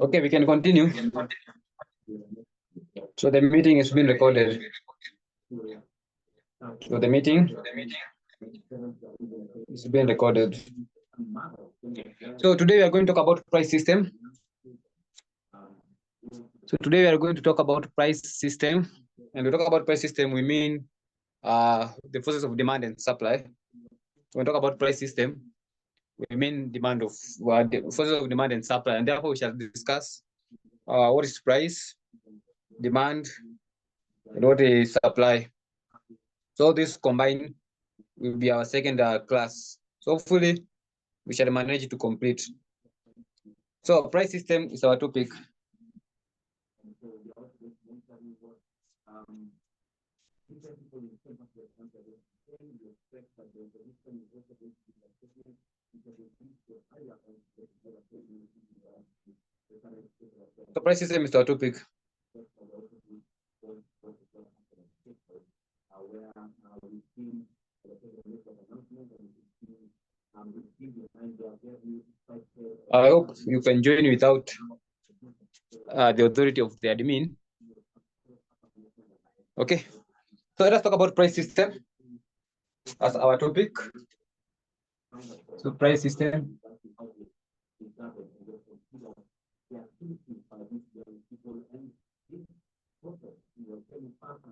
Okay, we can continue. So the meeting is being recorded. So the meeting is being recorded. So today we are going to talk about price system. So today we are going to talk about price system. And we talk about price system, we mean the forces of demand and supply. When we talk about price system, we mean demand of the forces of demand and supply, and therefore we shall discuss what is price, demand, and what is supply. So this combined will be our second class. So hopefully we shall manage to complete. So price system is our topic. So price system is our topic. I hope you can join without the authority of the admin. Okay, so let us talk about price system as our topic. So price system.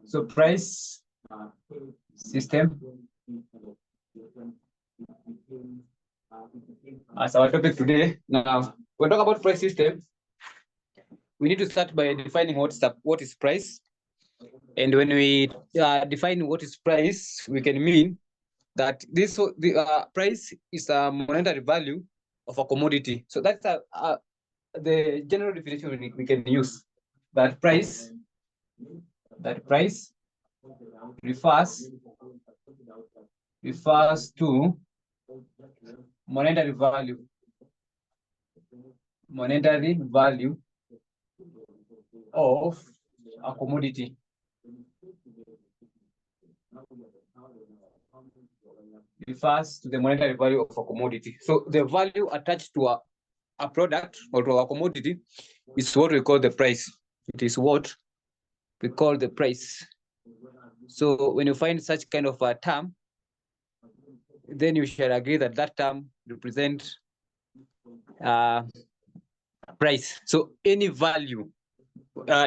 So price system as our topic today. Now, when we talk about price system, we need to start by defining what is price. And when we define what is price, we can mean that the price is a monetary value of a commodity. So that's the general definition we can use. That price refers to monetary value of a commodity. Refers to the monetary value of a commodity. So the value attached to a product or to a commodity is what we call the price. It is what we call the price. So when you find such kind of a term, then you shall agree that that term represents price. So any value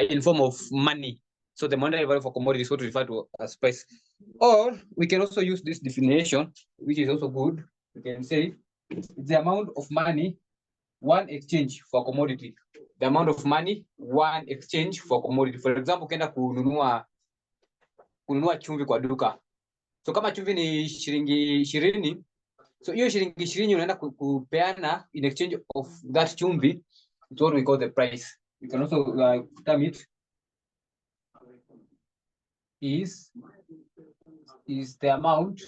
in form of money. So the monetary value for commodity is what we refer to as price. Or we can also use this definition, which is also good. We can say it's the amount of money one exchange for commodity. The amount of money one exchange for commodity. For example, ukienda kununua chumvi kwa duka. So kama chumvi ni shilingi 20, so hiyo shilingi 20 unaenda kupeana in exchange of that chumvi. It's what we call the price. You can also term it is the amount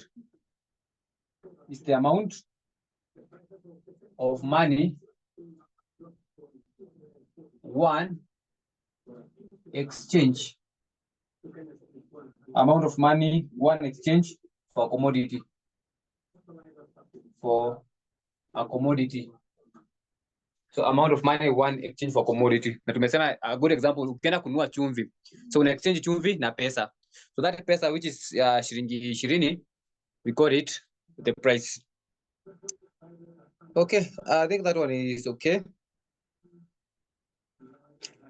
of money one exchange. Amount of money one exchange for commodity. For a commodity. So amount of money one exchange for commodity. Na tumesema a good example, ukienda kununua chumvi. So una exchange chumvi na pesa. So that pesa which is shilingi 20, we call it the price. Okay, I think that one is okay.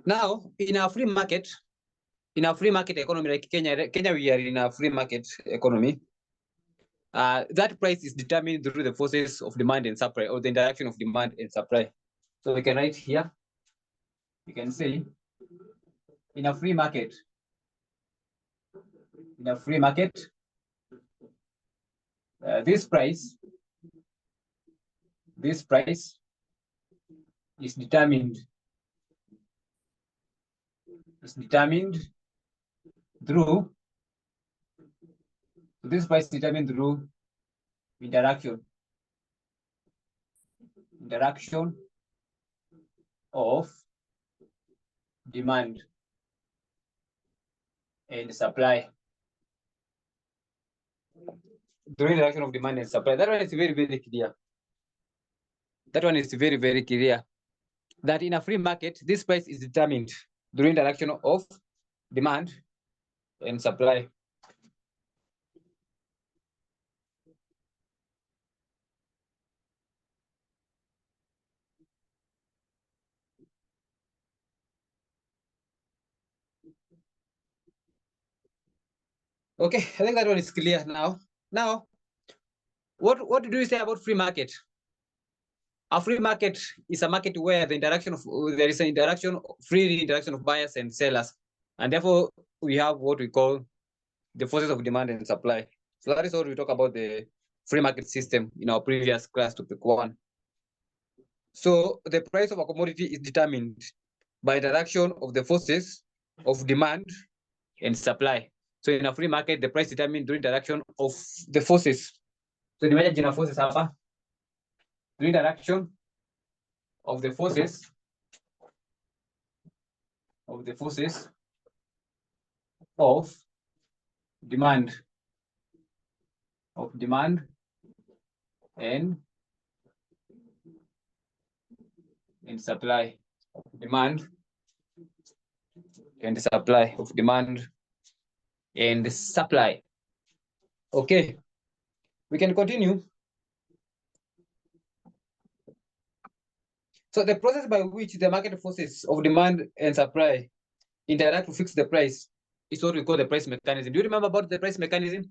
Now, in a free market economy like Kenya, we are in a free market economy. That price is determined through the forces of demand and supply, or the interaction of demand and supply. So we can write here, we can say, in a free market, this price is determined through interaction of demand and supply. Through interaction of demand and supply. That one is very, very clear. That one is very, very clear. That in a free market, this price is determined through interaction of demand and supply. Okay, I think that one is clear now. Now, what do you say about free market? A free market is a market where the interaction of there is an interaction, free interaction of buyers and sellers, and therefore we have what we call the forces of demand and supply. So that is what we talk about the free market system in our previous class, topic 1. So the price of a commodity is determined by interaction of the forces of demand and supply. So in a free market, the price determined through interaction of the forces. So imagine jina forces hapa, through interaction of the forces of demand and supply, of demand and supply, of demand and supply. Okay, we can continue. So the process by which the market forces of demand and supply interact to fix the price is what we call the price mechanism. Do you remember about the price mechanism?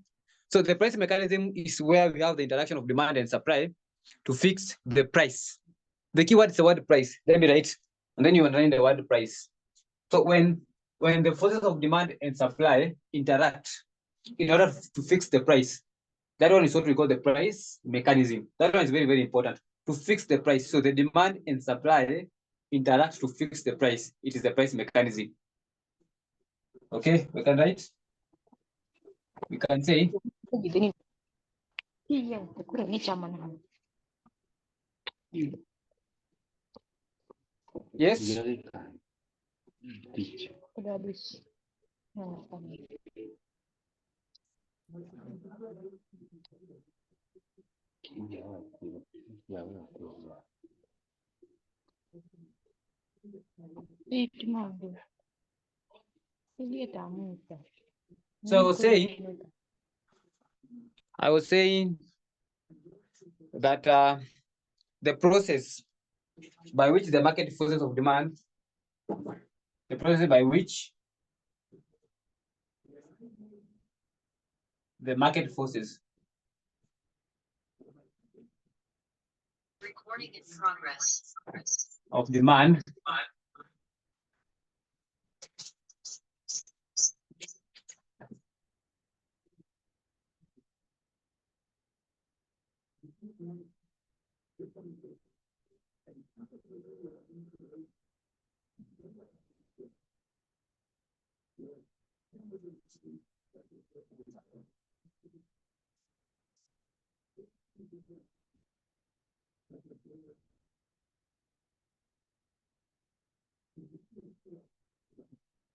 So the price mechanism is where we have the interaction of demand and supply to fix the price. The keyword is the word price. Let me write, and then you underline the word price. So when the forces of demand and supply interact in order to fix the price, that one is what we call the price mechanism. That one is very, very important to fix the price. So the demand and supply interact to fix the price. It is the price mechanism. Okay, we can write. We can say. Yes. So I was saying that the process by which the market forces of demand, the process by which the market forces recording in progress of demand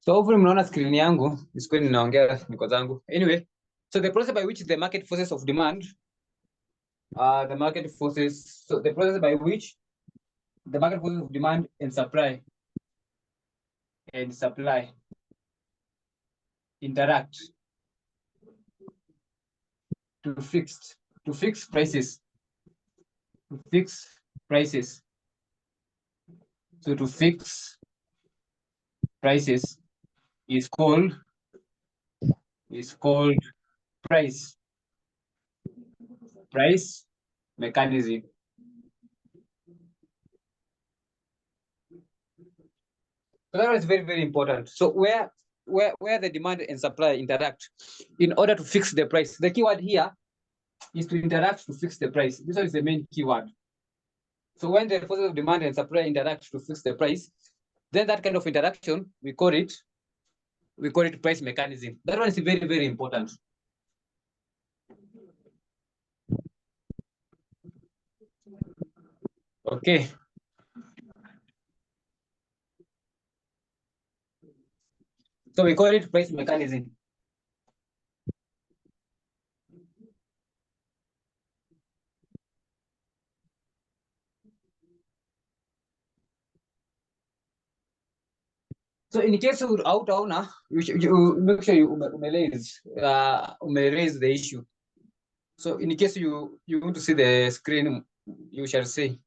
so hopefully mnaona screen yangu, screen ninaongea niko zangu. Anyway, so the process by which the market forces of demand, the market forces, so the process by which the market forces of demand and supply interact to fix prices, So to fix prices is called price mechanism. So that is very, very important. So where the demand and supply interact in order to fix the price. The keyword here is to interact to fix the price. This one is the main keyword. So when the forces of demand and supply interact to fix the price, then that kind of interaction, we call it price mechanism. That one is very, very important. Okay. So we call it price mechanism. So in case of owner, you make sure you raise the issue. So in case you want to see the screen, you shall see.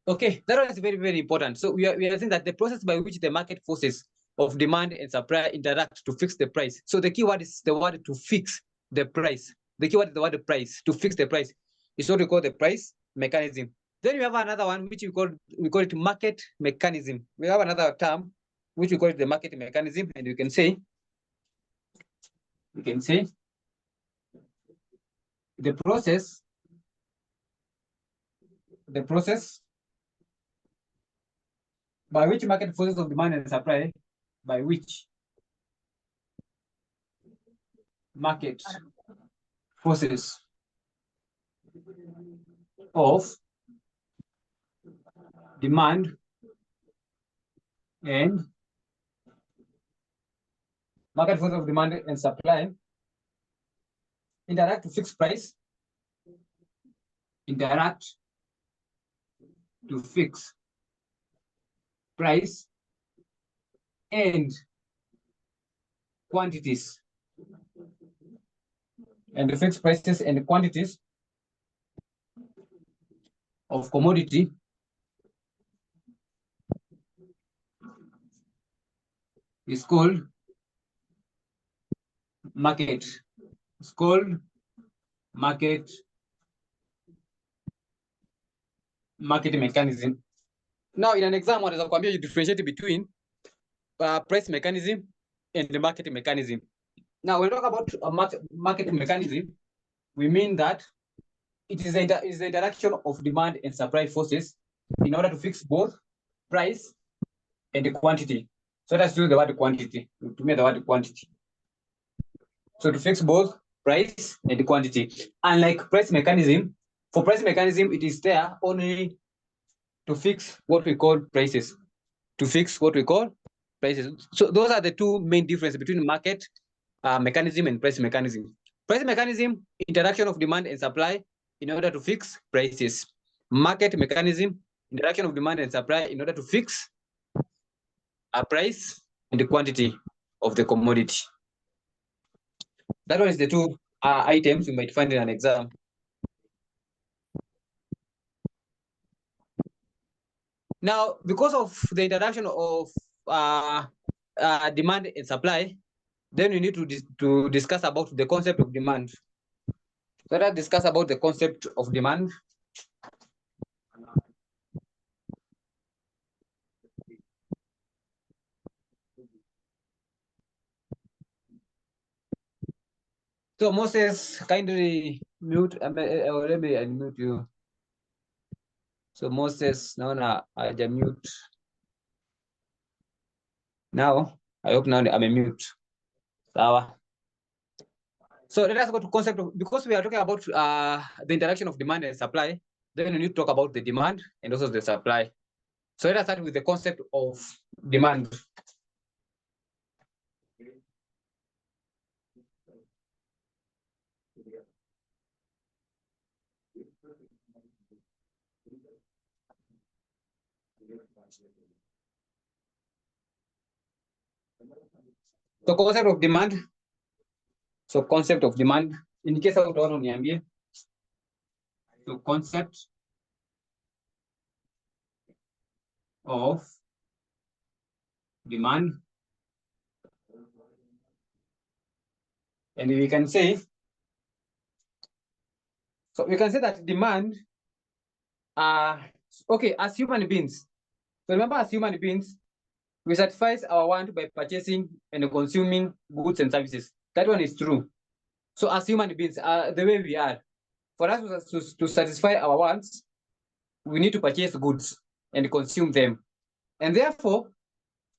Okay, that is very, very important. So we are saying that the process by which the market forces of demand and supply interact to fix the price. So the keyword is the word to fix the price. The keyword is the word price, to fix the price. It's what we call the price mechanism. Then we have another one which we call it market mechanism. We have another term which we call it the market mechanism, and we can say the process by which market forces of demand and supply, by which market forces of demand and market forces of demand and supply interact to fix price, interact to fix price and quantities, and to fix prices and quantities of commodity is called market. It's called market mechanism. Now, in an exam, what is you differentiate between price mechanism and the market mechanism. Now, when we talk about a market mechanism, we mean that it is the interaction of demand and supply forces in order to fix both price and the quantity. So let's do the word quantity. To me, the word quantity. So to fix both price and the quantity. Unlike price mechanism, for price mechanism, it is there only to fix what we call prices. To fix what we call prices. So those are the two main differences between market mechanism and price mechanism. Price mechanism, interaction of demand and supply in order to fix prices. Market mechanism, interaction of demand and supply in order to fix a price and the quantity of the commodity. That one is the two items you might find in an exam. Now, because of the interaction of demand and supply, then we need to discuss about the concept of demand. So let's discuss about the concept of demand. So Moses, kindly mute, let me unmute you. So Moses, now I just mute. Now, I hope now I'm a mute. So let us go to concept of, because we are talking about the interaction of demand and supply, then we need to talk about the demand and also the supply. So let us start with the concept of demand. So concept of demand. So concept of demand. In case of niambie. So concept of demand. And we can say, so we can say that demand, okay, as human beings. So remember, as human beings, we satisfy our want by purchasing and consuming goods and services. That one is true. So as human beings, the way we are, for us to satisfy our wants, we need to purchase goods and consume them. And therefore,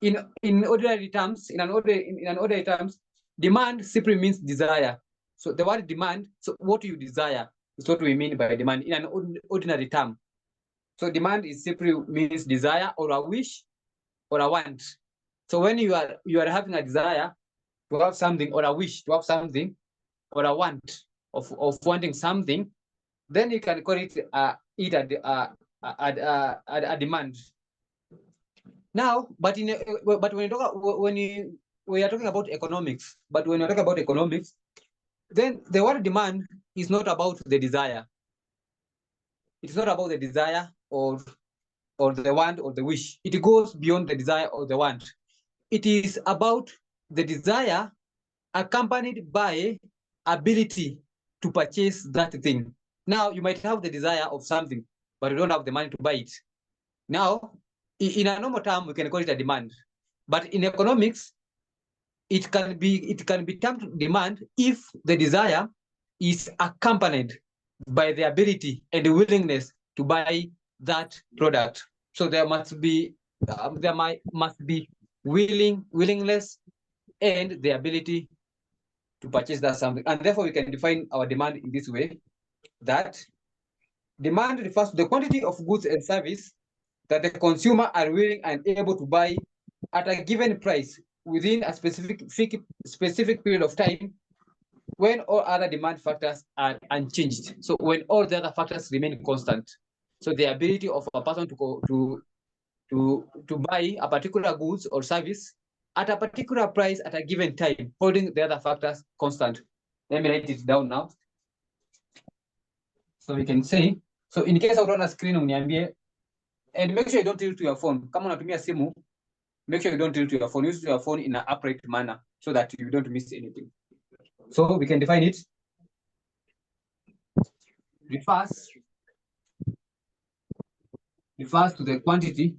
in ordinary terms, in an ordinary terms, demand simply means desire. So the word demand, so what you desire is what we mean by demand in an ordinary term. So demand is simply means desire or a wish or a want. So when you are having a desire to have something or a wish to have something or a want of wanting something, then you can call it a demand. Now, but when we are talking about economics, but when you're talking about economics, then the word demand is not about the desire. It's not about the desire or the want or the wish. It goes beyond the desire or the want. It is about the desire accompanied by ability to purchase that thing. Now, you might have the desire of something, but you don't have the money to buy it. Now, in a normal term, we can call it a demand. But in economics, it can be termed demand if the desire is accompanied by the ability and the willingness to buy that product. So there must be willingness and the ability to purchase that something. And therefore, we can define our demand in this way, that demand refers to the quantity of goods and service that the consumer are willing and able to buy at a given price within a specific period of time when all other demand factors are unchanged. So when all the other factors remain constant. So the ability of a person to buy a particular goods or service at a particular price at a given time, holding the other factors constant. Let me write it down now. So we can say, so in case of a screen uniambie, and make sure you don't tilt to your phone. Kama unatumia simu, make sure you don't tilt to your phone. Use your phone in an upright manner so that you don't miss anything. So we can define it. Refers to the quantity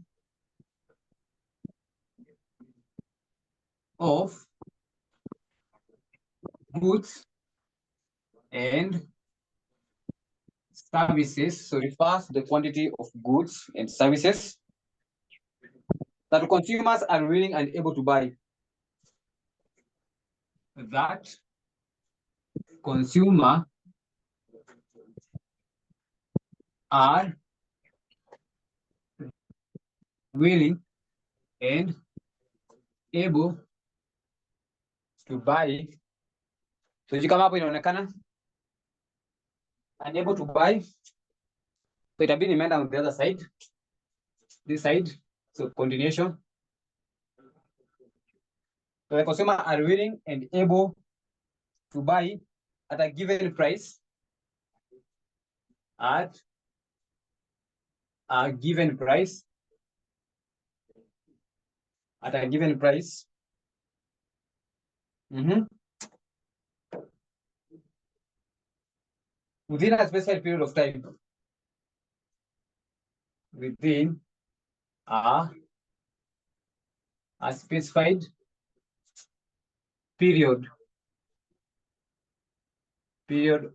of goods and services. So refers to the quantity of goods and services that consumers are willing and able to buy. That consumer are willing and able to buy. So kama hapo inaonekana unable to buy. So itabidi nimeenda on the other side. This side. So continuation. So the consumer are willing and able to buy at a given price. At a given price. At a given price. Within a specified period of time. Within a specified period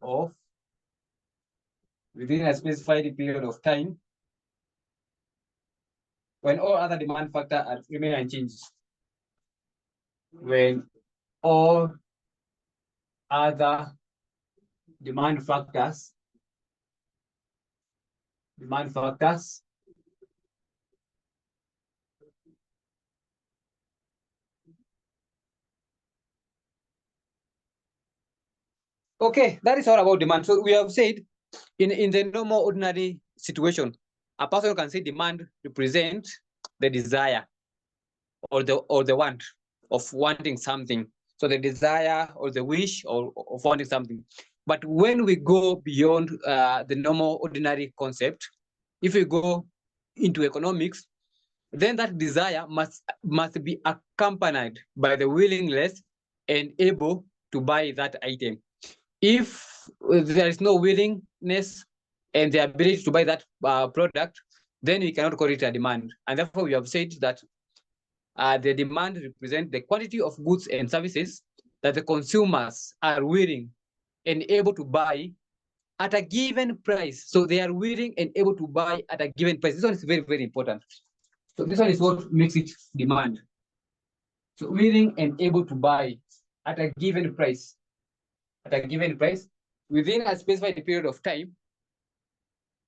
of within a specified period of time when all other demand factors are remain unchanged. When all other demand factors okay, that is all about demand. So we have said in the normal ordinary situation, a person can say demand represent the desire or the want of wanting something. So the desire or the wish of wanting something. But when we go beyond the normal ordinary concept, if we go into economics, then that desire must be accompanied by the willingness and able to buy that item. If there is no willingness and the ability to buy that product, then we cannot call it a demand. And therefore, we have said that the demand represents the quantity of goods and services that the consumers are willing and able to buy at a given price. So they are willing and able to buy at a given price. This one is very, very important. So this one is what makes it demand. So willing and able to buy at a given price. At a given price within a specified period of time,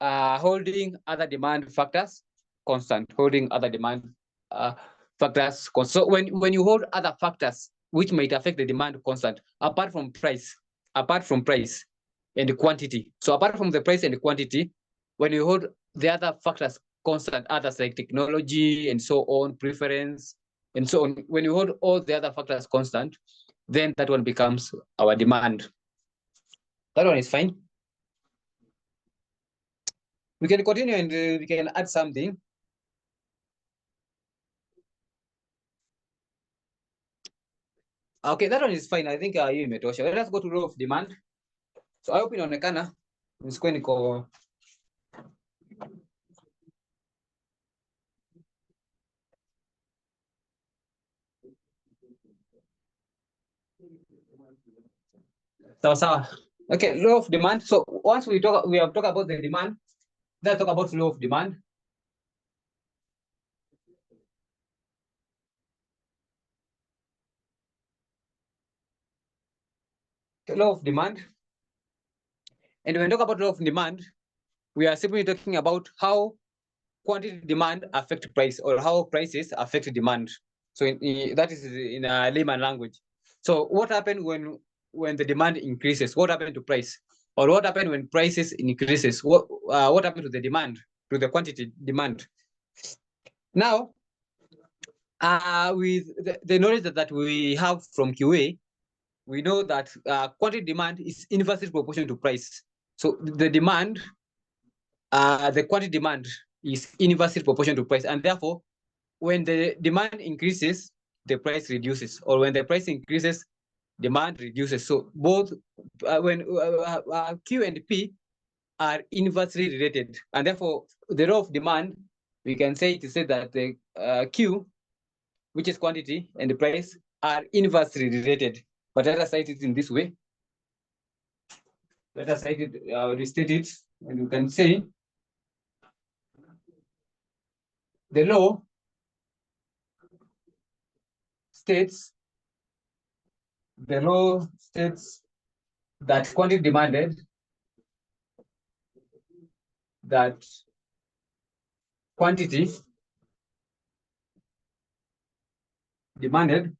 holding other demand factors constant. Holding other demand factors constant. So when you hold other factors which might affect the demand constant, apart from price and quantity. So apart from the price and the quantity, when you hold the other factors constant, others like technology and so on, preference and so on. When you hold all the other factors constant, then that one becomes our demand. That one is fine. We can continue and we can add something. Okay, that one is fine. I think you imetosha. Let's go to law of demand. So I hope inaonekana nisikuwe niko sawa sawa. Okay, law of demand. So once we have talked about the demand, let's talk about law of demand. The law of demand. And when we talk about law of demand, we are simply talking about how quantity demand affect price, or how prices affect demand. So that is in a layman language. So what happened when the demand increases? What happened to price? Or what happened when prices increases? What happened to the demand, to the quantity demand? Now, with the knowledge that we have from QA, we know that quantity demand is inversely proportional to price. So the demand, the quantity demand is inversely proportional to price, and therefore, when the demand increases, the price reduces, or when the price increases, demand reduces. So both when Q and P are inversely related, and therefore the law of demand, we can say to say that the Q, which is quantity, and the price are inversely related. But let us cite it in this way. Let us cite it, restate it, and you can say the law states that quantity demanded, that quantity demanded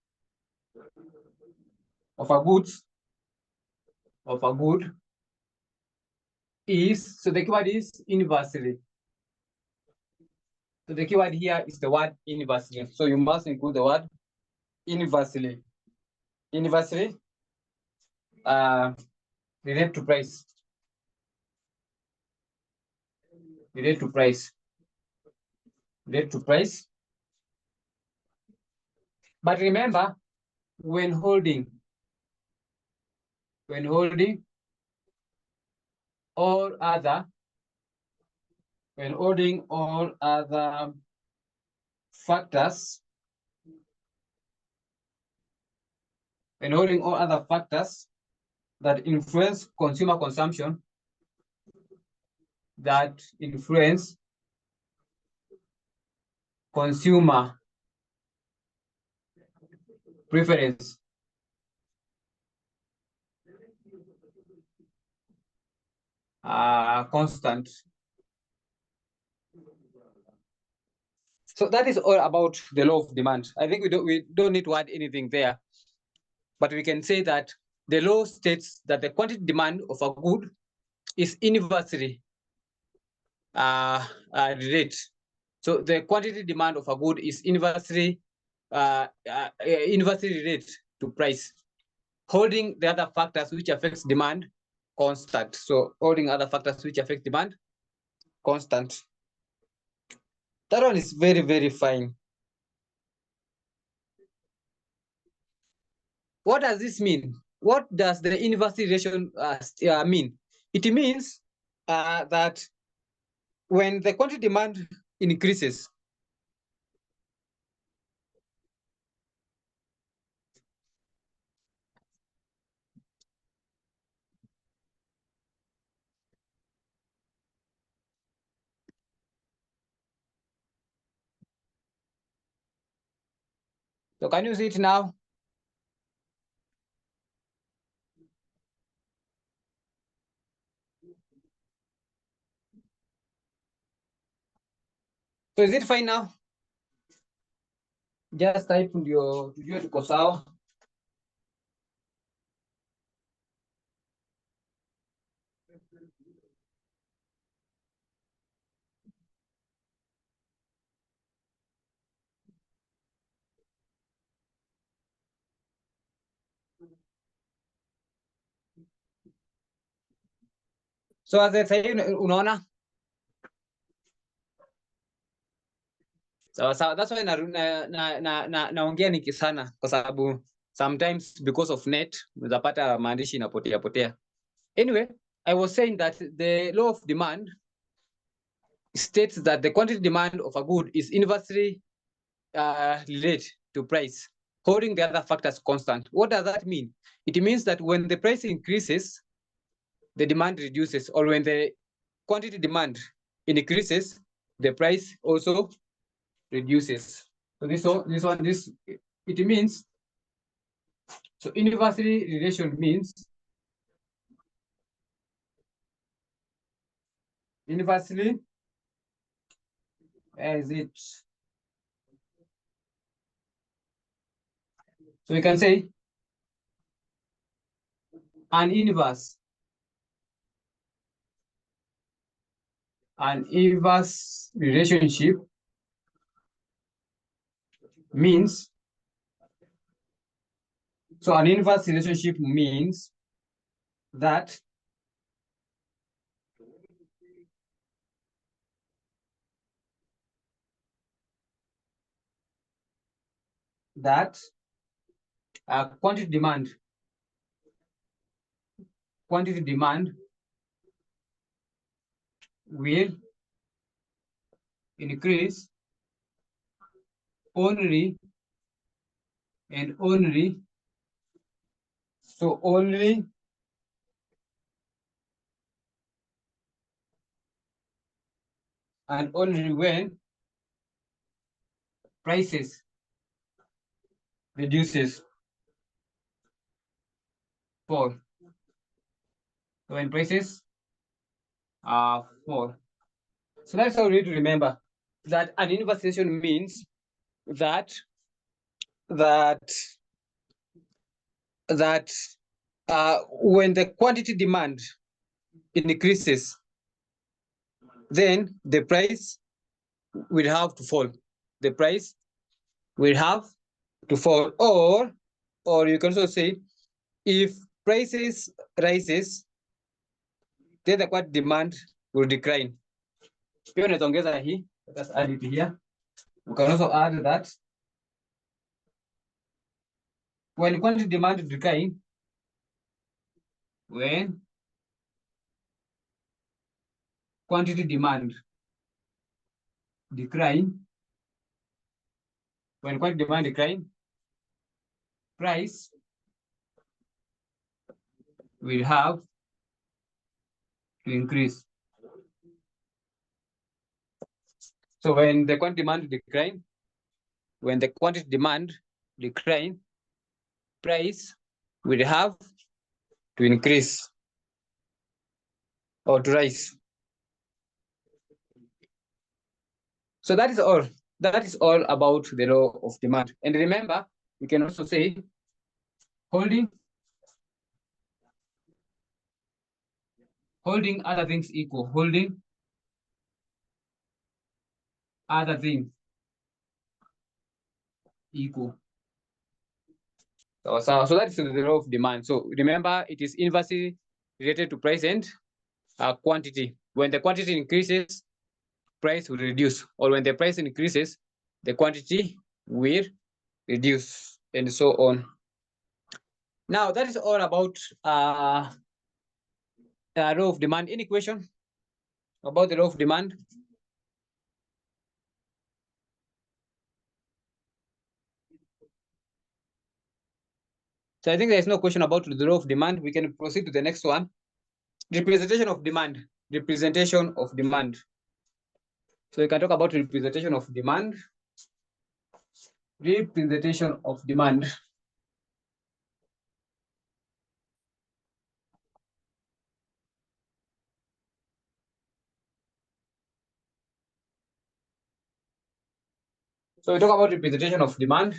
of a good is, so the keyword is inversely. So the keyword here is the word inversely. So you must include the word inversely. Inversely relate to price. Relate to price. Relate to price. But remember, when holding all other factors, that influence consumer consumption, that influence consumer preference, constant. So that is all about the law of demand. I think we don't need to add anything there, but we can say that the law states that the quantity demand of a good is inversely relate. So the quantity demand of a good is inversely relate to price, holding the other factors which affects demand constant. So holding other factors which affect demand constant. That one is very, very fine. What does this mean? What does the inverse relation mean? It means that when the quantity demand increases, so can you see it now? So is it fine now? Just type ndio tujue tuko sawa. So as I say, unaona. So that's why naongea niki sana kwa sababu sometimes because of net unapata maandishi inapotea. Anyway, I was saying that the law of demand states that the quantity demand of a good is inversely related to price, holding the other factors constant. What does that mean? It means that when the price increases, the demand reduces, or when the quantity demand increases, the price also reduces. So this it means, so inversely relation means inversely as it. So we can say an inverse relationship means, so an inverse relationship means that quantity demand will increase only and only, so only and only when prices reduces fall. So when prices fall. So that's how we need to remember that an inverse relation means that when the quantity demand increases, then the price will have to fall. The price will have to fall, or you can also say, if prices rises, then the quantity demand will decline. Pia unaweza ongeza hii, let's add it here. We can also add that when quantity demand decline, when quantity demand decline, when quantity demand decline, price will have to increase. So when the quantity demand decline, price will have to increase or to rise. So that is all. That is all about the law of demand. And remember, we can also say holding other things equal, holding other things equal. So that is the law of demand. So remember, it is inversely related to price and quantity. When the quantity increases, price will reduce, or when the price increases, the quantity will reduce, and so on. Now that is all about law of demand. Any question about the law of demand? So I think there is no question about the law of demand. We can proceed to the next one. Representation of demand. Representation of demand. So we can talk about representation of demand. Representation of demand. So we talk about representation of demand.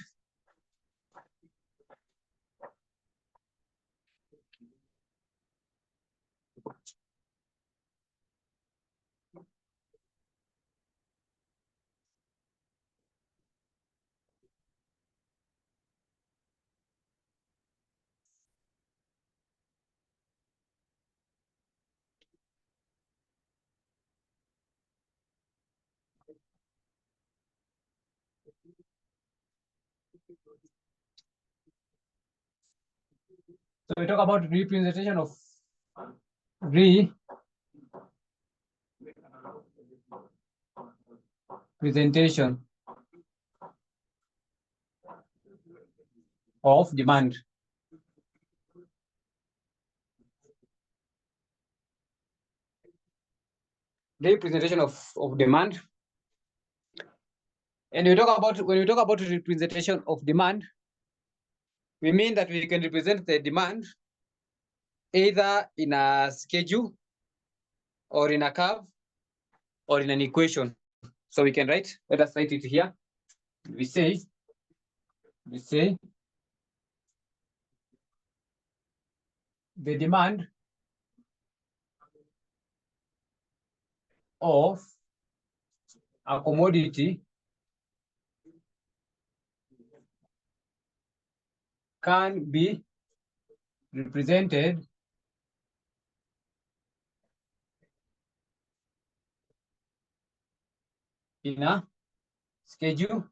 So we talk about representation of representation of demand. Representation of demand. And we talk about, when we talk about representation of demand, we mean that we can represent the demand either in a schedule or in a curve or in an equation. So we can write, let us write it here. We say the demand of a commodity can be represented in a schedule,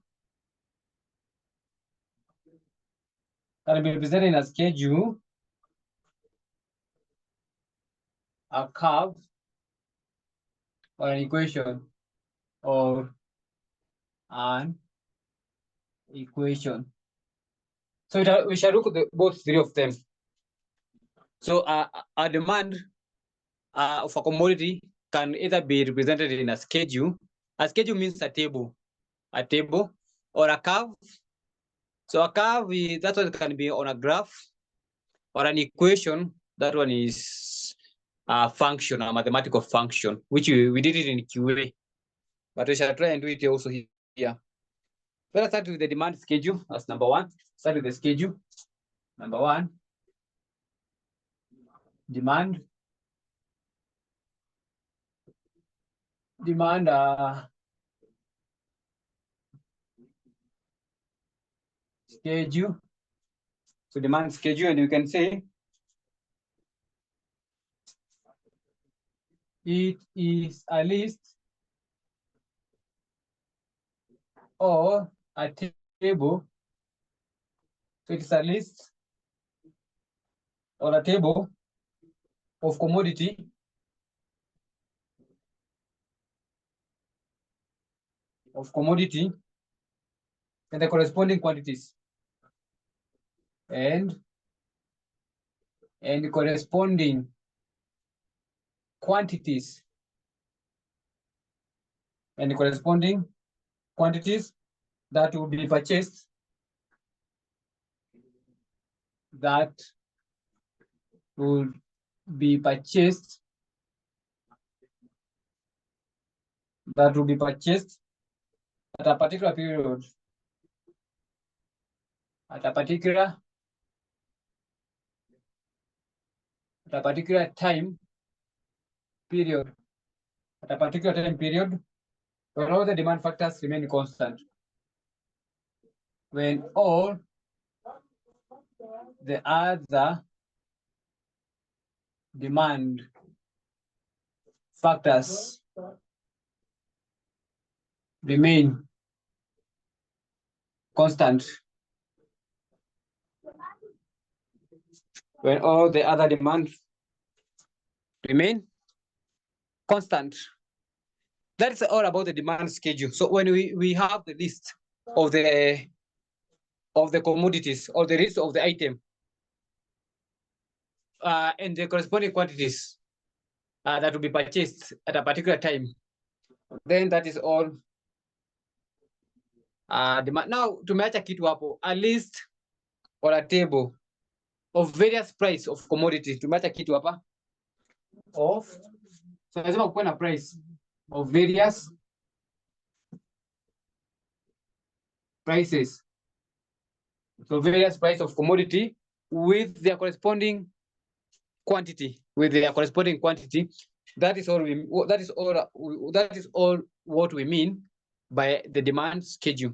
can be represented in a schedule, a curve, or an equation, or an equation. So we shall look at both three of them. So a demand of a commodity can either be represented in a schedule. A schedule means a table, or a curve. So a curve, that one can be on a graph, or an equation. That one is a function, a mathematical function, which we did it in QA, but we shall try and do it also here. Let us start with the demand schedule as number one. Start with the schedule. Number one, demand schedule. So demand schedule, and you can say it is a list or a table. So it is a list or a table of commodity and the corresponding quantities and corresponding quantities that will be purchased, at a particular period, at a particular time period, when all the demand factors remain constant, when all the other demand factors remain constant. When all the other demands remain constant. That's all about the demand schedule. So when we have the list of the commodities or the list of the item and the corresponding quantities that will be purchased at a particular time, then that is all demand. Now tumeacha kitu hapo, a list or a table of various price of commodities. Tumeacha kitu hapa of, so lazima kuwe na price of various prices. So various price of commodity with their corresponding quantity, That is all what we mean by the demand schedule.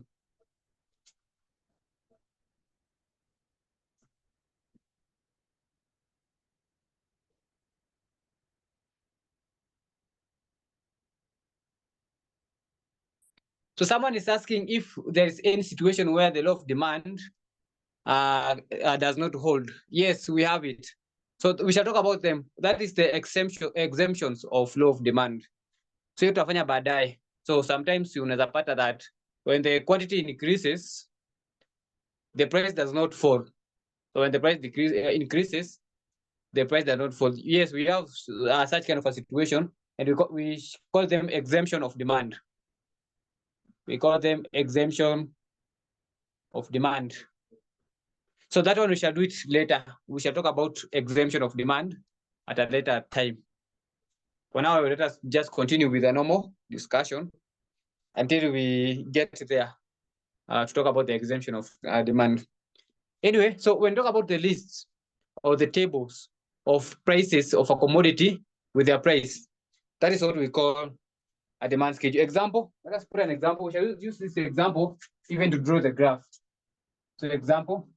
So someone is asking if there is any situation where the law of demand does not hold. Yes, we have it. So we shall talk about them. That is the exemptions of law of demand. So hiyo tutafanya baadaye. So sometimes unaweza pata that when the quantity increases, the price does not fall. So when the price increases, the price does not fall. Yes, we have such kind of a situation, and we call them exemption of demand. We call them exemption of demand. So that one we shall do it later. We shall talk about exemption of demand at a later time. For now, let us just continue with the normal discussion until we get there to talk about the exemption of demand. Anyway, so when we talk about the lists or the tables of prices of a commodity with their price, that is what we call a demand schedule. Example, let us put an example. We shall use this example even to draw the graph. So example.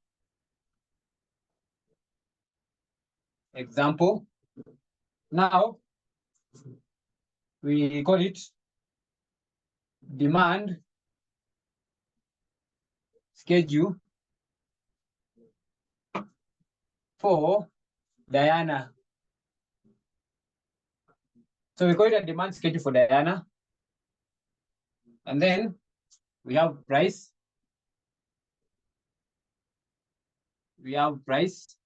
Now, we call it demand schedule for Diana. So we call it a demand schedule for Diana. And then we have price. We have price.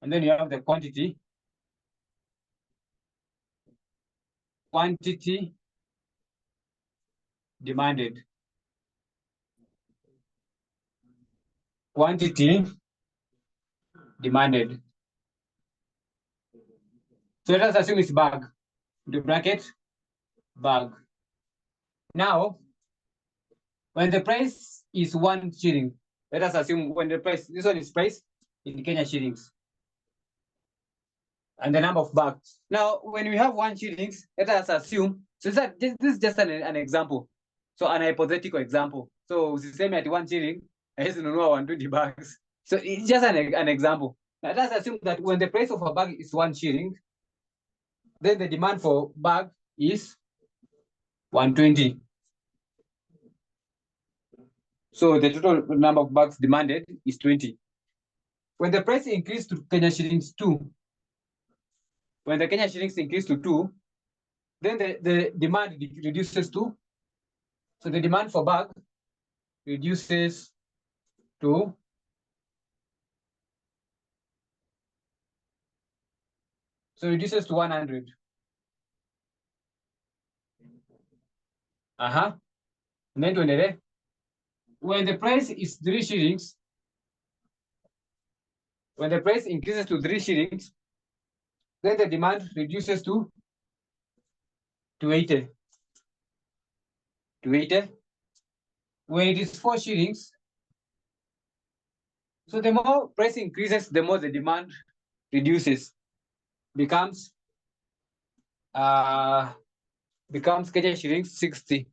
And then you have the quantity. Quantity demanded. Quantity demanded. So let us assume it's bag. The bracket, bag. Now, when the price is 1 shilling, let us assume when the price, this one is price in Kenya shillings. And the number of bags. Now, when we have 1 shillings, let us assume, so this is just an example. So an hypothetical example. So usiseme at 1 shilling, hawezi nunua 120 bags. So it's just an example. Now, let us assume that when the price of a bag is 1 shilling, then the demand for bag is 120. So the total number of bags demanded is 20. When the price increased to Kenya shillings 2, when the Kenya shillings increase to 2, then the demand reduces to, so the demand for bag reduces to reduces to 100. And then when the price is 3 shillings, when the price increases to 3 shillings, then the demand reduces to 80. To 80. When it is 4 shillings, so the more price increases, the more the demand reduces. Becomes Kenya shillings 60.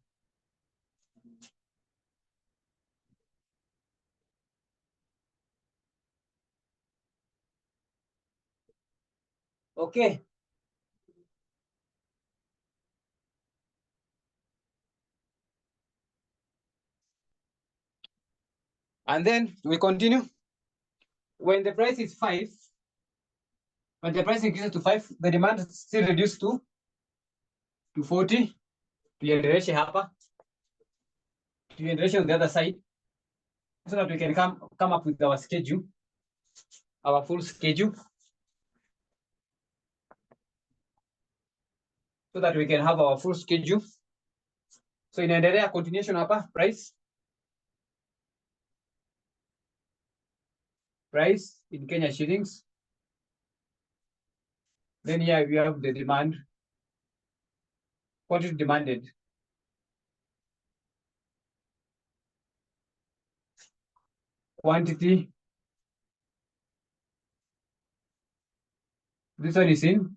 Okay. And then we continue. When the price is 5, when the price increases to 5, the demand is still reduced to 40. Tuendeleshe hapa. Tuendeleshe on the other side, so that we can come up with our schedule, our full schedule, so that we can have our full schedule. So inaendelea continuation hapa, price in Kenya shillings. Then here we have the demand, what is demanded. Quantity. This one is in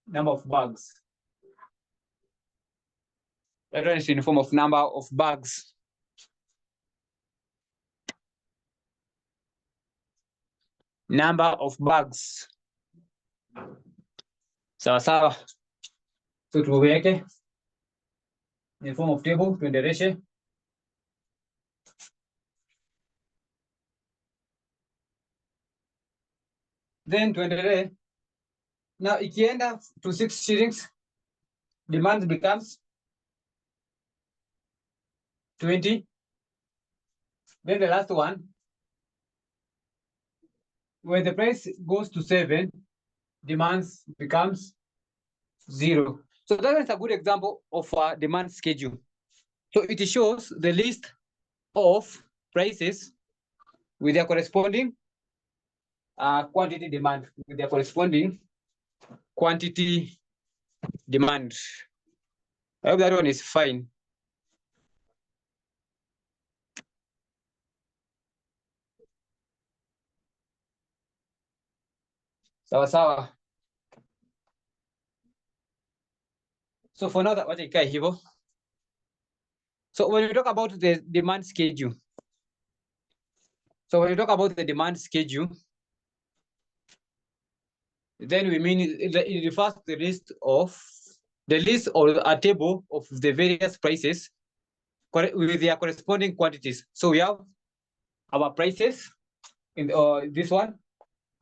number of bags. That one is in the form of number of bags. Number of bags. Sawa sawa. So tuweke in the form of table, twende ratio. Then tuendelee. Now ikienda to 6 shillings, demand becomes 20. Then the last one, when the price goes to 7, demands becomes 0. So that is a good example of a demand schedule. So it shows the list of prices with their corresponding quantity demand, with their corresponding quantity demand. I hope that one is fine. Sawa sawa. So for now, wacha ikae hivyo. So when we talk about the demand schedule, then we mean it refers to the list or a table of the various prices with their corresponding quantities. So we have our prices in this one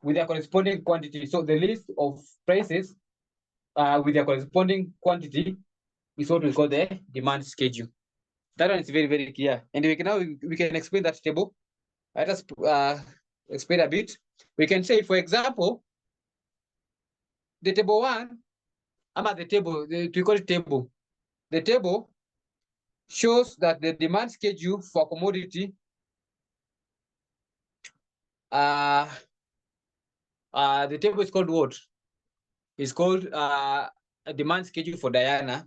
with their corresponding quantity. So the list of prices with their corresponding quantity is what we call the demand schedule. That one is very, very clear. And we can explain that table. Let us explain a bit. We can say, for example, the table 1, the table, we call it table. The table shows that the demand schedule for commodity the table is called what? It's called a demand schedule for Diana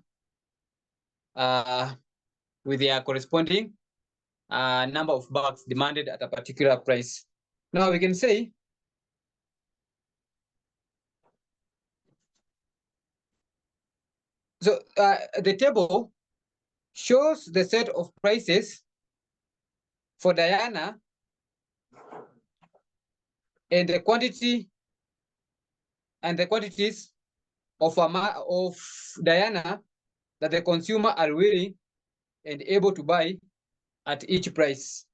with their corresponding number of bags demanded at a particular price. Now we can say so the table shows the set of prices for Diana and the quantity and the quantities of Diana that the consumer are willing and able to buy at each price.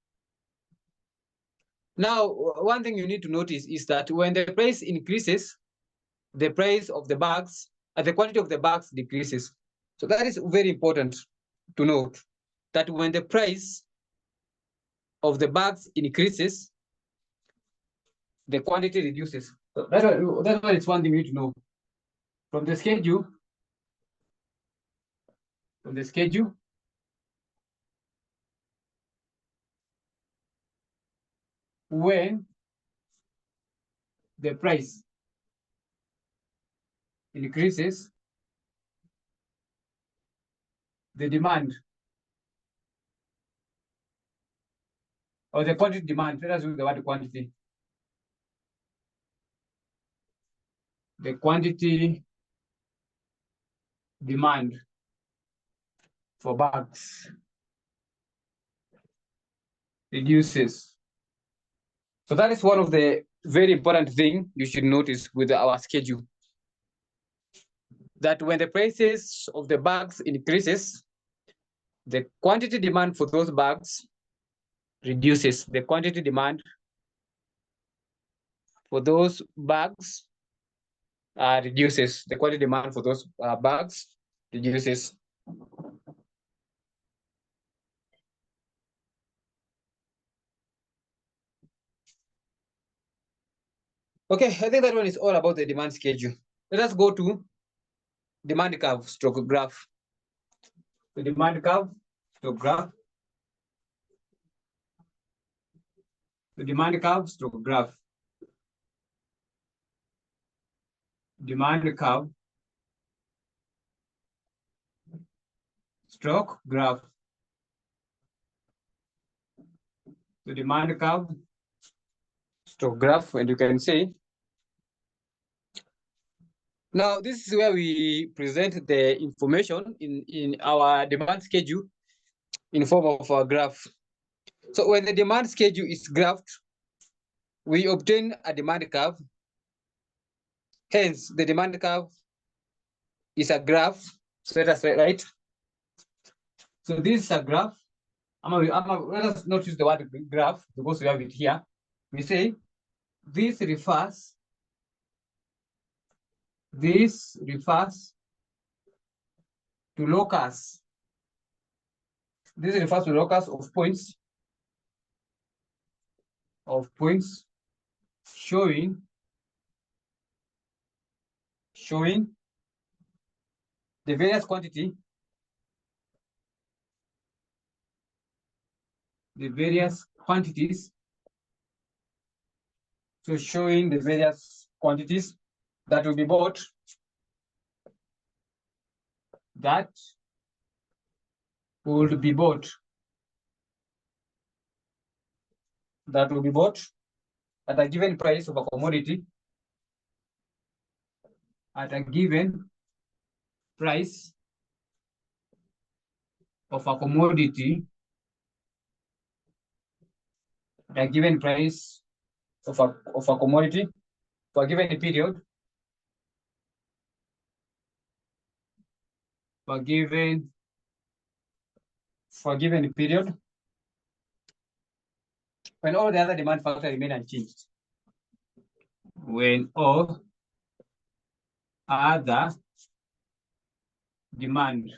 Now, one thing you need to notice is that when the price increases, the price of the bags, the quantity of the bags decreases. So that is very important to note, that when the price of the bags increases, the quantity reduces. So that's why it's one thing you need to know. From the schedule, when the price increases, the demand or the quantity demand, let us use the word quantity. The quantity demand for bags reduces. So that is one of the very important thing you should notice with our schedule. That when the prices of the bags increases, the quantity demand for those bags reduces. The quantity demand for those bags reduces. The quantity demand for those bags reduces. Okay, I think that one is all about the demand schedule. Let us go to demand curve stroke graph. The demand curve stroke graph. The demand curve stroke graph. Demand curve stroke graph. The demand curve stroke graph, and you can see. Now, this is where we present the information in our demand schedule in form of a graph. So when the demand schedule is graphed, we obtain a demand curve. Hence, the demand curve is a graph. So let us write So this is a graph. Let us not use the word graph because we have it here. We say this refers to locus. This refers to locus of points showing the various quantity, so showing the various quantities that will be bought, at a given price of a commodity, at a given price of a commodity, at a given price of a commodity for a given period, for a given period, when all the other demand factors remain unchanged. When all other demand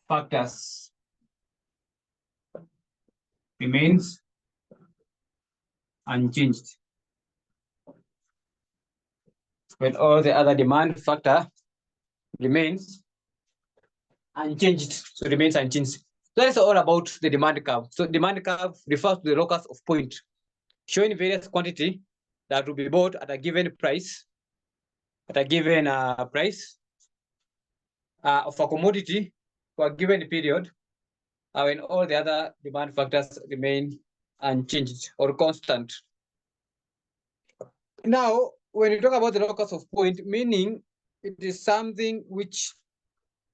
factors remains unchanged. When all the other demand factor remains unchanged, so remains unchanged. So that's all about the demand curve. So demand curve refers to the locus of point showing various quantity that will be bought at a given price, of a commodity for a given period, when all the other demand factors remain unchanged or constant. Now, when you talk about the locus of point, meaning it is something which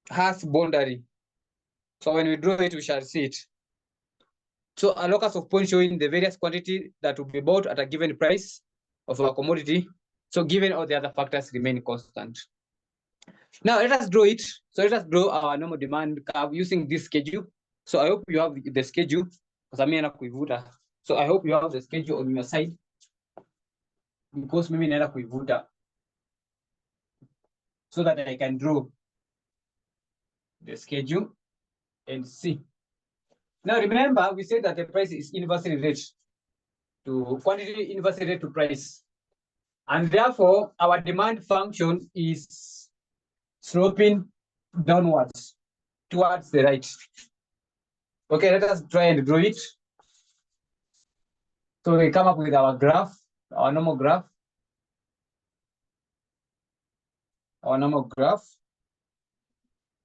has boundary. So when we draw it, we shall see it. So a locus of point showing the various quantity that will be bought at a given price of a commodity. So given all the other factors remain constant. Now let us draw it. So let us draw our normal demand curve using this schedule. So I hope you have the schedule. So I hope you have the schedule on your side. Because maybe naenda kuivuta. So that I can draw the schedule and see. Now remember, we said that the price is inversely related to quantity, inversely related to price. And therefore, our demand function is sloping downwards towards the right. Okay, let us try and draw it. So we come up with our graph, our normal graph.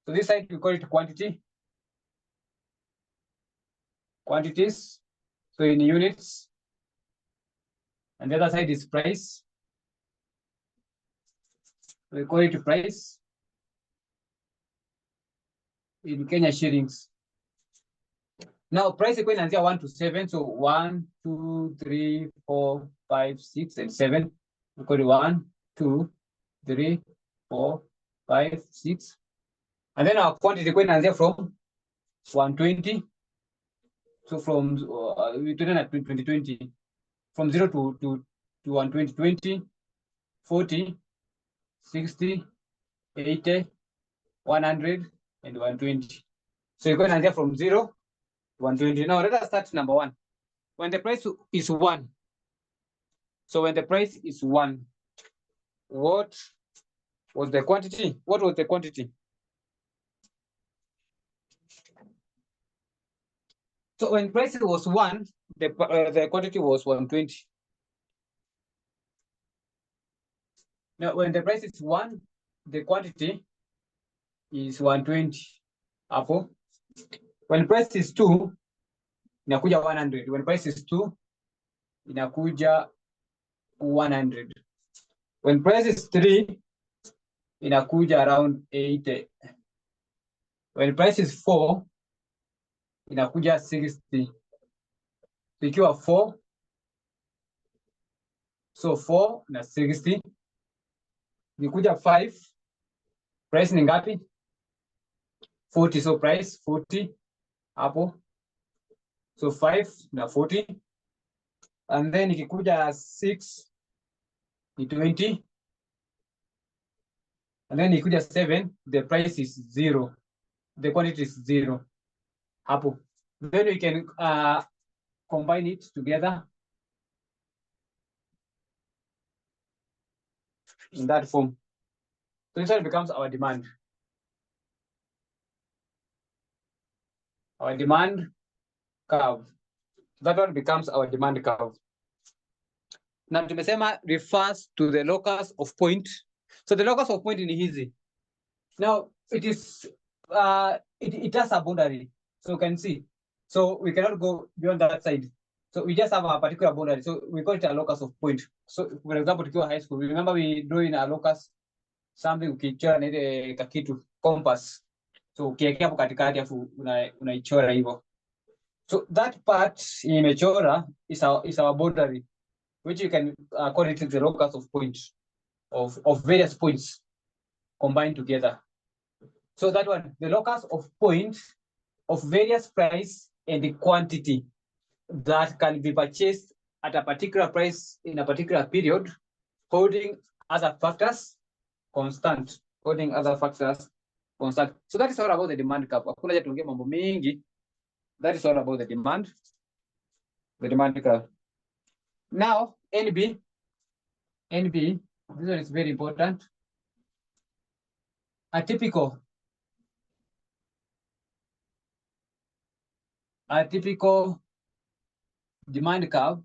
So this side we call it quantity. Quantities, so in units. And the other side is price. We call it price in Kenya shillings. Now price is going to 1 to 7. So 1, 2, 3, 4, 5, 6, and 7. We call it 1, 2, 3, 4, 5, 6. And then our quantity is going to from 120. So from 2020, from 0 to 120, 20, 40, 60, 80, 100, and 120. So you're going to get from 0 to 120. Now let us start number 1. When the price is 1. So when the price is 1, what was the quantity? What was the quantity? So when price was 1, the quantity was 120. Now when the price is 1, the quantity is 120. Hapo. When price is 2, inakuja 100. When price is 2, inakuja 100. When price is 3, inakuja around 80. When price is 4, inakuja 60. Ikiwa 4, so 4 na 60. Ikikuja 5, price ni ngapi? 40, so price 40 hapo, so 5 na 40, and then ikikuja 6 ni 20, and then ikikuja 7 the price is 0, the quantity is 0 hapo. Then we can combine it together in that form. So this one becomes our demand. Our demand curve. That one becomes our demand curve. Now tumesema refers to the locus of point. So the locus of point in hizi. Now it is it has a boundary. So you can see. So we cannot go beyond that side. So we just have a particular boundary. So we call it a locus of point. So for example, tukiwa high school, remember we draw in a locus something ukichora na ile kakitu compass. So ukiwekea hapo katikati afu unaichora hivyo. So that part imechora is our boundary, which you can call it the locus of point of various points combined together. So that one, the locus of point of various price and the quantity that can be purchased at a particular price in a particular period, holding other factors constant, holding other factors constant. So that is all about the demand curve. Hakuna haja tuongee mambo mengi. That is all about the demand curve. Now, NB, this one is very important. A typical demand curve.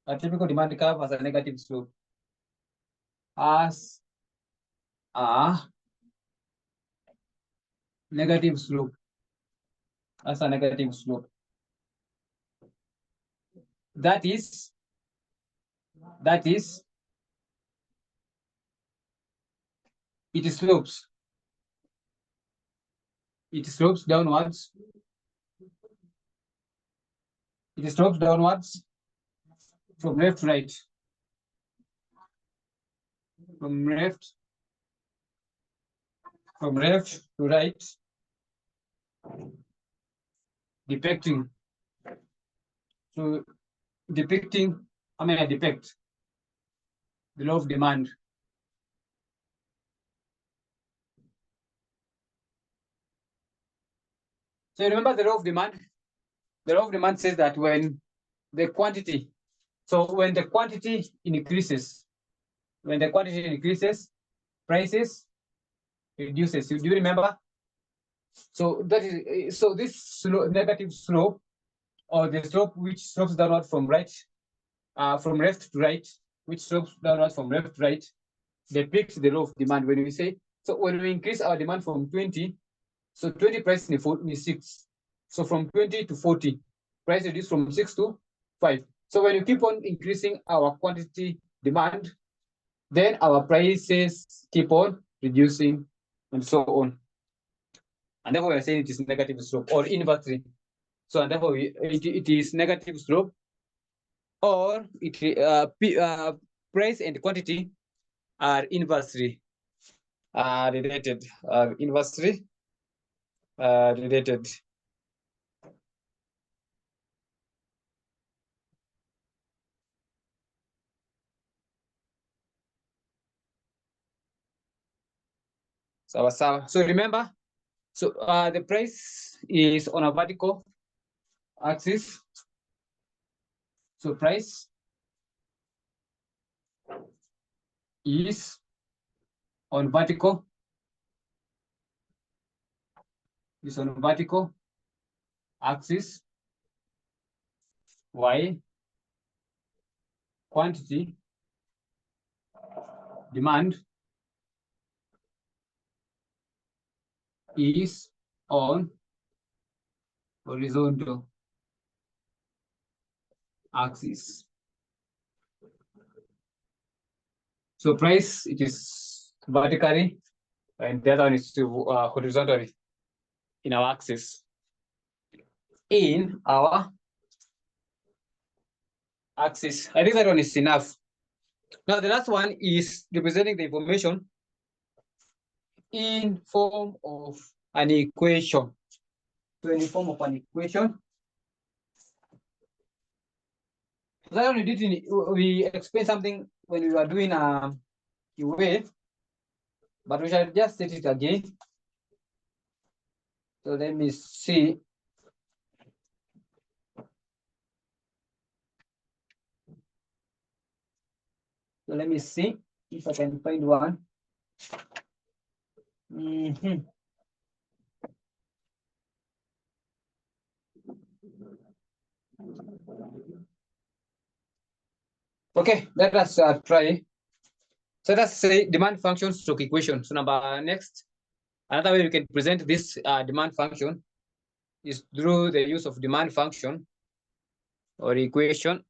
A typical demand curve has a negative slope. As a negative slope. As a negative slope. That is it slopes downwards. It slopes downwards from left to right. From left to right, depicting. So depicting, I depict the law of demand. So remember the law of demand? The law of demand says that when the quantity increases, prices reduces. Do you remember? So that is this negative slope, or the slope which slopes downward from right, from left to right, which slopes downward from left to right, depicts the law of demand. When we say, so when we increase our demand from 20, so 20 price is 6. So from 20 to 40, price reduced from 6 to 5. So when you keep on increasing our quantity demand, then our prices keep on reducing and so on. And therefore we are saying it is negative slope or inversely. So and therefore it is negative slope, or it price and quantity are inversely related. Related. So remember, so the price is on a vertical axis. So price is on vertical. Is on vertical axis. Y quantity demand is on horizontal axis. So price, it is vertically, and the other one is horizontally in our axis. In our axis, I think that one is enough. Now the last one is representing the information in form of an equation. So in the form of an equation. So that we did we explained something when we were doing a way, but we shall just set it again. So let me see. So let me see if I can find one. Okay, let us try. So let's say demand function stroke equation. So number next, another way we can present this demand function is through the use of demand function or equation.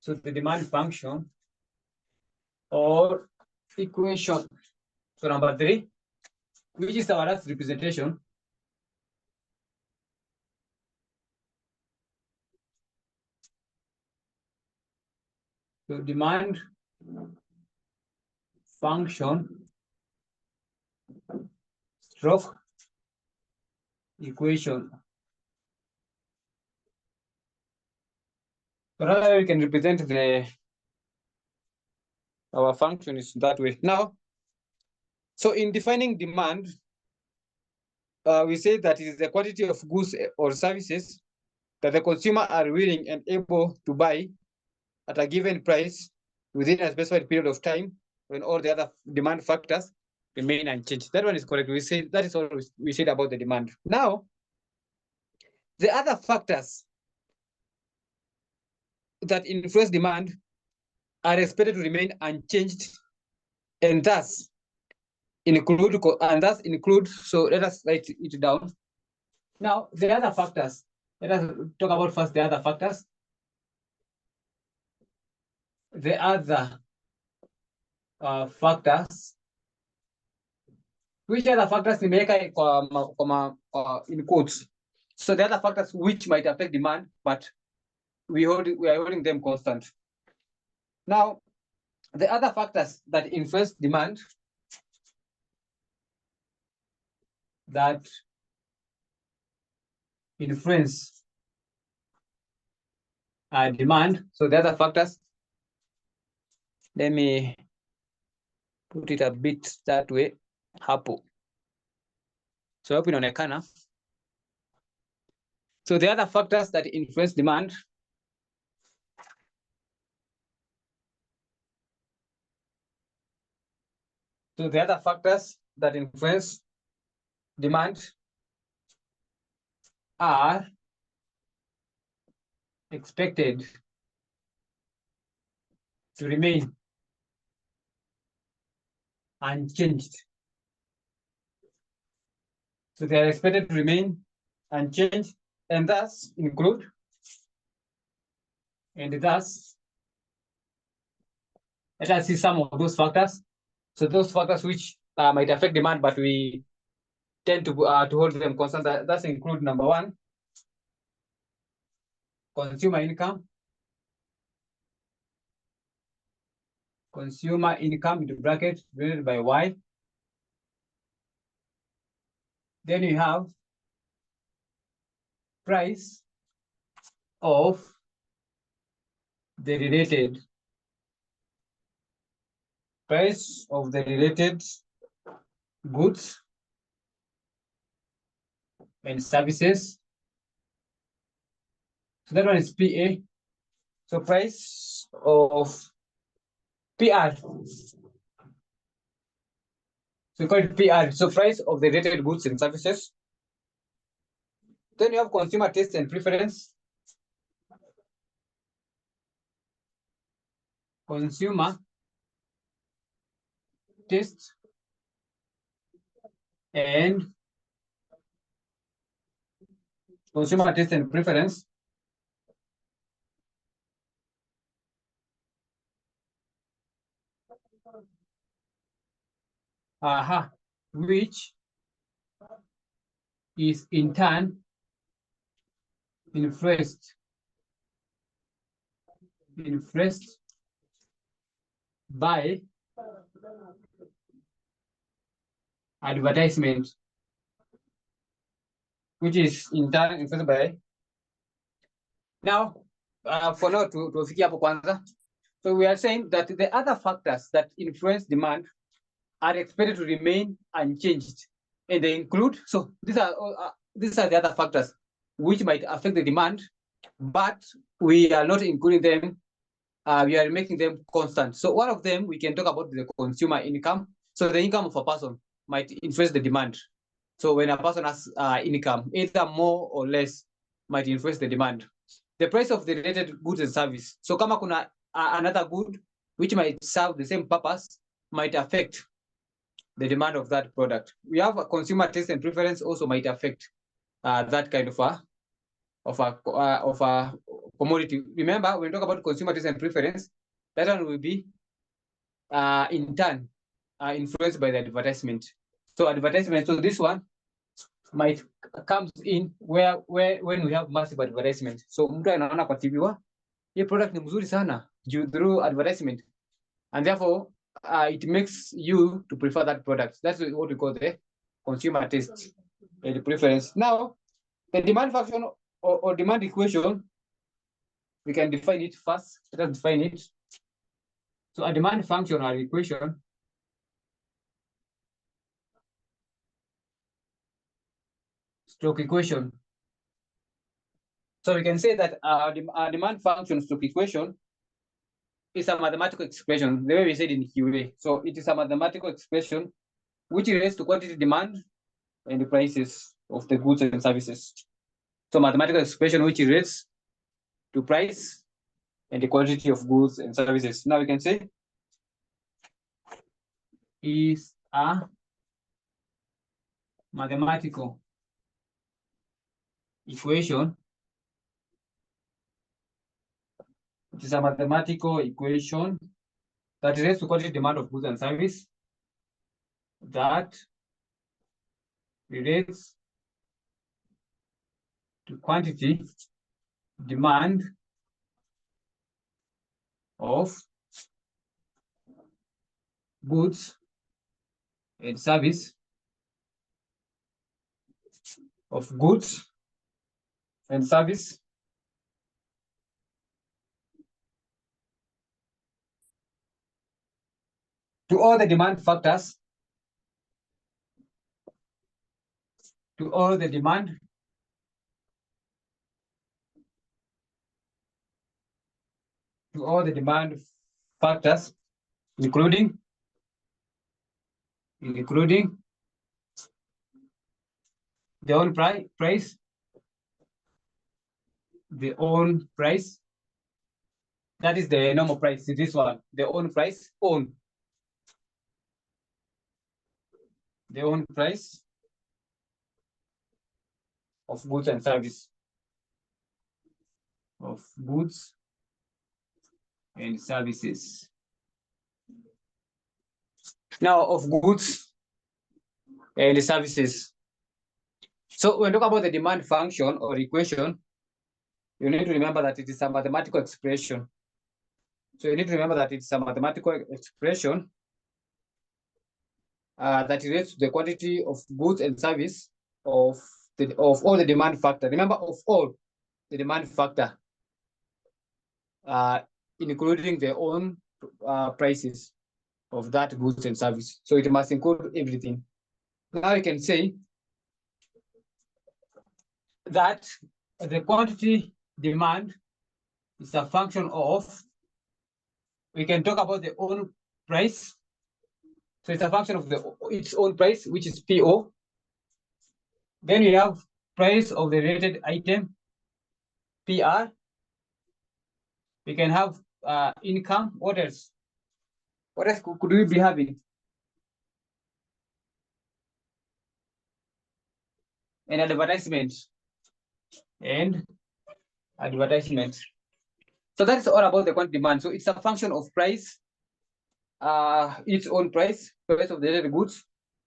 So the demand function or equation. So number 3, which is our last representation. So demand function stroke equation. So rather we can represent our function is that way. Now, so in defining demand, we say that it is the quantity of goods or services that the consumer are willing and able to buy at a given price within a specified period of time when all the other demand factors remain unchanged. That one is correct. We say that is all we said about the demand. Now, the other factors that influence demand are expected to remain unchanged and thus include, so let us write it down. Now, the other factors, let us talk about first the other factors. The other factors, which other factors nimeweka in quotes. So the other factors which might affect demand, but we are holding them constant. Now, the other factors that influence demand that influence demand. So the other factors, let me put it a bit that way. Hapo. So hapo inaonekana. So the other factors that influence demand So the other factors that influence demand are expected to remain unchanged. So they are expected to remain unchanged and thus include, let us see some of those factors. So those factors which might affect demand, but we tend to hold them constant. That's include number 1, consumer income. Consumer income into bracket divided by Y. Then you have price of the related goods and services. So that one is PA. So price of PR. So we call it PR. So price of the related goods and services. Then you have consumer taste and preference. Consumer taste and preference. which is in turn influenced by advertisement, which is in turn influenced by. Now, for now tufikia hapo kwanza. So we are saying that the other factors that influence demand are expected to remain unchanged, and they include. So these are the other factors which might affect the demand, but we are not including them. We are making them constant. So one of them we can talk about the consumer income. So the income of a person might influence the demand. So when a person has income, either more or less, might influence the demand. The price of the related goods and service. So kama kuna another good which might serve the same purpose might affect the demand of that product. We have a consumer taste and preference also might affect that kind of a commodity. Remember, when we talk about consumer taste and preference, that one will be in turn influenced by the advertisement. So advertisement, so this one might comes in where when we have massive advertisement. So mtu anaona kwa TV hii product ni mzuri sana through advertisement, and therefore it makes you to prefer that product. That's what we call the consumer taste and preference. Now, the demand function or demand equation, we can define it first. Let us define it. So a demand function or equation stroke equation. So we can say that our demand function stroke equation is a mathematical expression, the way we said in QA. So it is a mathematical expression which relates to quantity demand and the prices of the goods and services. So mathematical expression which relates to price and the quantity of goods and services. Now we can say is a mathematical equation. It is a mathematical equation that relates to quantity demand of goods and service that relates to quantity demand of goods and service to all the demand factors including the own price, that is the normal price. This one, the own price, the own price of goods and service, Now of goods and services. So when we talk about the demand function or equation, you need to remember that it is a mathematical expression. So you need to remember that it's a mathematical expression that relates to the quantity of goods and service of all the demand factor. Remember, of all the demand factor, including their own prices of that goods and service. So it must include everything. Now you can say that the quantity demand is a function of, we can talk about the own price. So it's a function of its own price, which is PO. Then we have price of the related item, PR. We can have income. What else? What else could we be having? And advertisement. So that's all about the quantity demand. So it's a function of price, its own price of the related goods,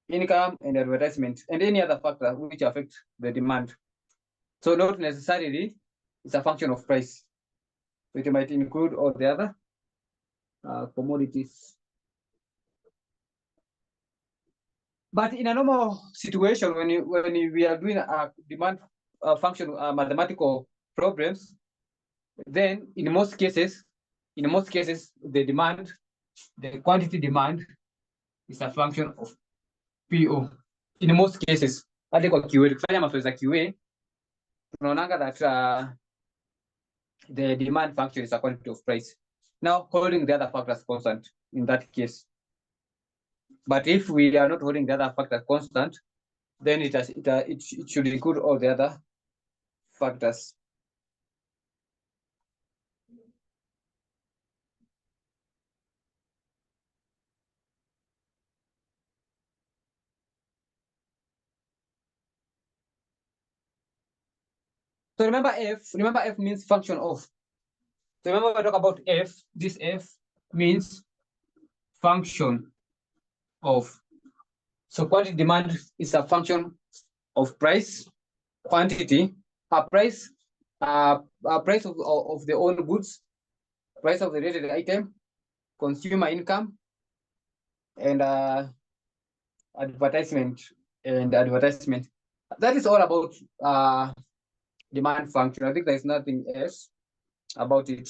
income, and advertisement, and any other factor which affect the demand. So not necessarily it's a function of price. So it might include all the other commodities. But in a normal situation, when we are doing a demand function mathematical problems, then in most cases, the quantity demand is a function of PO. In most cases, hadi kwa QA, tukifanya mazoezi ya QA, tunaonanga that the demand function is a quantity of price. Now, holding the other factors constant in that case. But if we are not holding the other factor constant, then it should include all the other factors. So remember F means function of. So remember we talk about F, this F means function of. So quantity demand is a function of price, quantity, price of the own goods, price of the related item, consumer income, and advertisement. That is all about demand function. I think there's nothing else about it.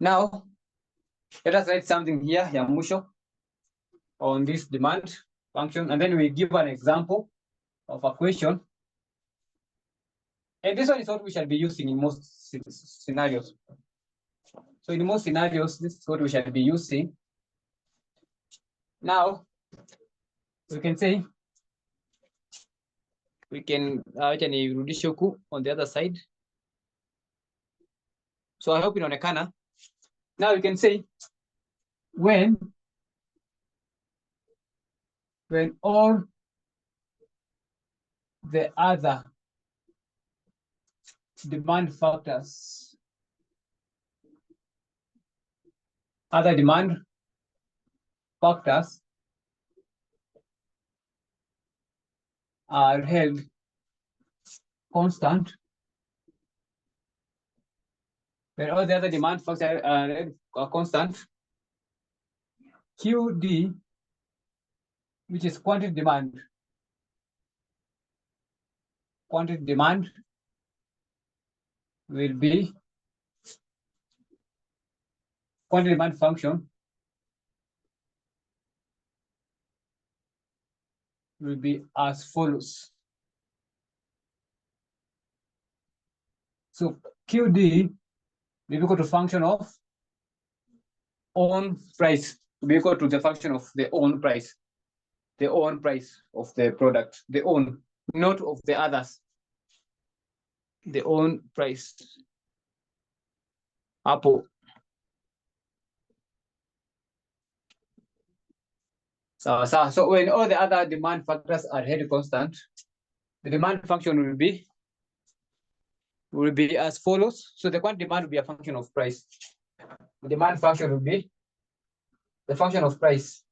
Now, let us write something here, Yamusho, on this demand function, and then we give an example of a question. And this one is what we shall be using in most scenarios. So in most scenarios, this is what we shall be using. Now, we can say, we can Rudishoku on the other side. So I hope inaonekana. Now we can say, when all the other demand factors, are held constant, when all the other demand factors are constant, QD, which is quantity demand will be quantity demand function will be as follows. So QD will be equal to function of own price, will be equal to the function of the own price of the product, the own, not of the others, the own price. Apple. So when all the other demand factors are held constant, the demand function will be as follows. So the quantity demand will be a function of price. The demand function will be the function of price.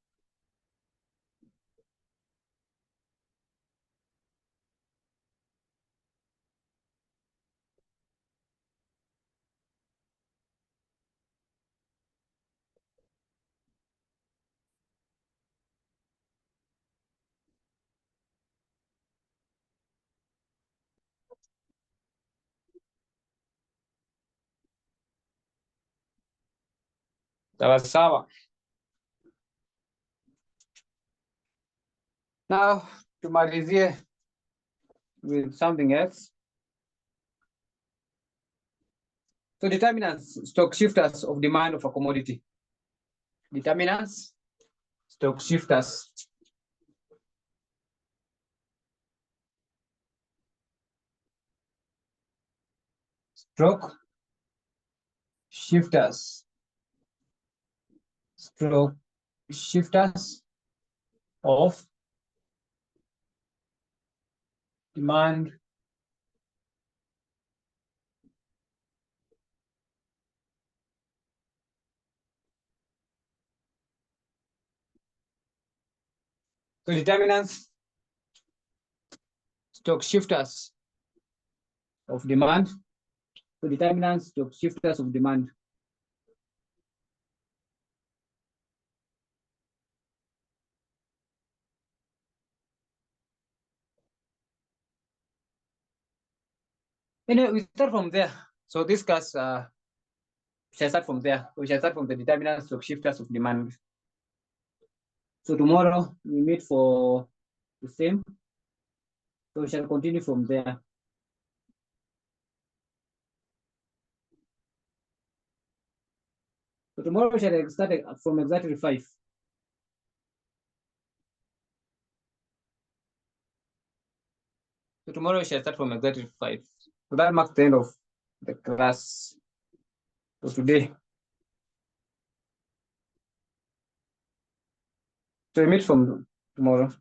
Sawa. Now tumalizie with something else. So determinants, stock shifters of demand of a commodity. Determinants, stock shifters. Stock shifters. Stock shifters of demand So determinants, stock shifters of demand. So determinants, stock shifters of demand. Anyway, we start from there. So this class, we shall start from there. We shall start from the determinants of shifters of demand. So tomorrow we meet for the same. So we shall continue from there. So tomorrow we shall start from exactly 5. So tomorrow we shall start from exactly 5. So that marks the end of the class for today. So we meet from tomorrow.